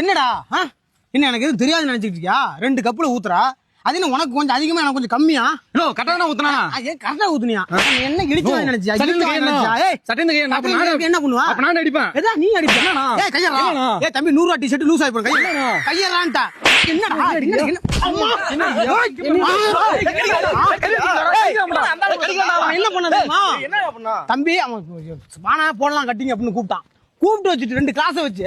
என்னடா என்ன எனக்கு எதுவும் தெரியாது நினைச்சிட்டு இருக்கியா? 2 கப்புல ஊத்துறா, அது என்ன உனக்கு கொஞ்சம் அதிகமா எனக்கு கொஞ்சம் கம்மியா? கரெக்டா ஊத்துனா கரெக்டா ஊத்துனியா? என்ன இடிச்சு நினைச்சியா? என்ன பண்ணுவா? நான் அடிப்பேன். நீ அடிப்பா? தம்பி 100 ரூபா டிஷர்ட் லூஸ் ஆயிப்போம் கையறான்டா. என்னடா என்ன பண்ண தம்பி? அவன் போடலாம் கட்டிங்க அப்படின்னு கூப்பிட்டு வச்சுட்டு 2 கிளாஸ் வச்சு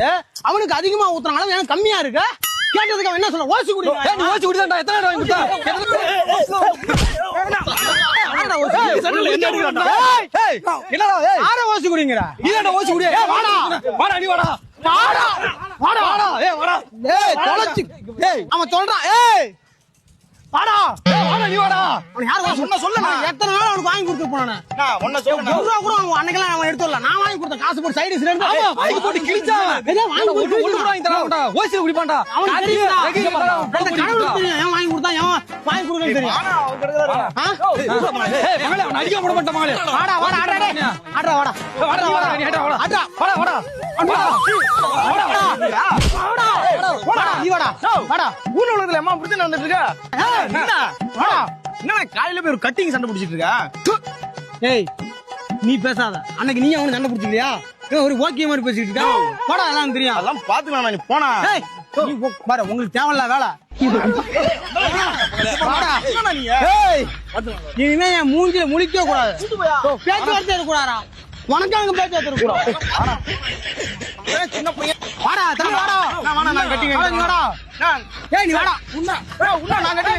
அவனுக்கு அதிகமா ஊத்துறாங்களா எனக்கு கம்மியா இருக்கு கேட்டதுக்கு அவன் என்ன சொல்ல? ஓசி குடி. ஓசி குடிதான்டா. எத்தனை வாங்கி கொடுத்தா? என்னடா ஆற ஓசி குடிங்கற? நீதான்டா ஓசி குடி. வாடா வாடா நீ வாடா வாடா வாடா வாடா வாடா. தொலைச்சு அவன் சொல்றான். வாடா வாடா நீ வாடா. அவன் யார் சொன்ன சொல்ல? நான் எத்தனை நாள் அவனுக்கு வாங்கி கொடுத்து போனானே. நான் ஒண்ணு சொல்றேன். 100 ரூபா கூட அன்னைக்கெல்லாம் அவன் எடுத்துறல. நான் வாங்கி கொடுத்த காசு போட்டு சைடு ரெண்டு வாங்கி போட்டு கிழிச்சான். வாங்கி போட்டு 1 ரூபா வாங்கி தரமாட்டா. ஓசில குடிப்பான்டா. அவன் தெரியுமா? அந்த கடவுளுக்கு தெரியும். ஏன் வாங்கி கொடுத்தா ஏன் வாங்கி கொடுக்கறது தெரியும். ஆனா அவன் கெடுதறா. மகளே அவன் அடிக்க போட மாட்டான் மகளே. வாடா வாடா ஆடா ஆடா வாடா வாடா வாடா நீ ஆடா வாடா ஆடா வாடா வாடா வாடா வாடா நீ வாடா வாடா. ஊர்ல உள்ளதுல அம்மா புடிச்சு நடந்துட்டு இருக்க. என்ன காலையில போய் ஒரு கட்டிங் சண்டை பிடிச்சிட்டு இருக்க? ஏய் நீ பேசாத. அன்னைக்கு நீ அவனு சண்டை பிடிச்சிருக்கியா? ஒரு ஓகே மாதிரி பேசிட்டு இருக்க. போடா எல்லாம் தெரியும். அதெல்லாம் பாத்துக்கலாம். நீ போனா பாரு உங்களுக்கு தேவையில்ல வேலை. இனிமே என் மூஞ்சில முழிக்க கூடாது. பேச்சுவார்த்தை இருக்கக்கூடாதா? உனக்காக பேச்சுவார்த்தை இருக்கக்கூடாது. சின்ன பையன் வாடா தம்பி வாடா. நான் கட்டி வாடா. ஏய் நீ வாடா. உன்ன நான் கட்டி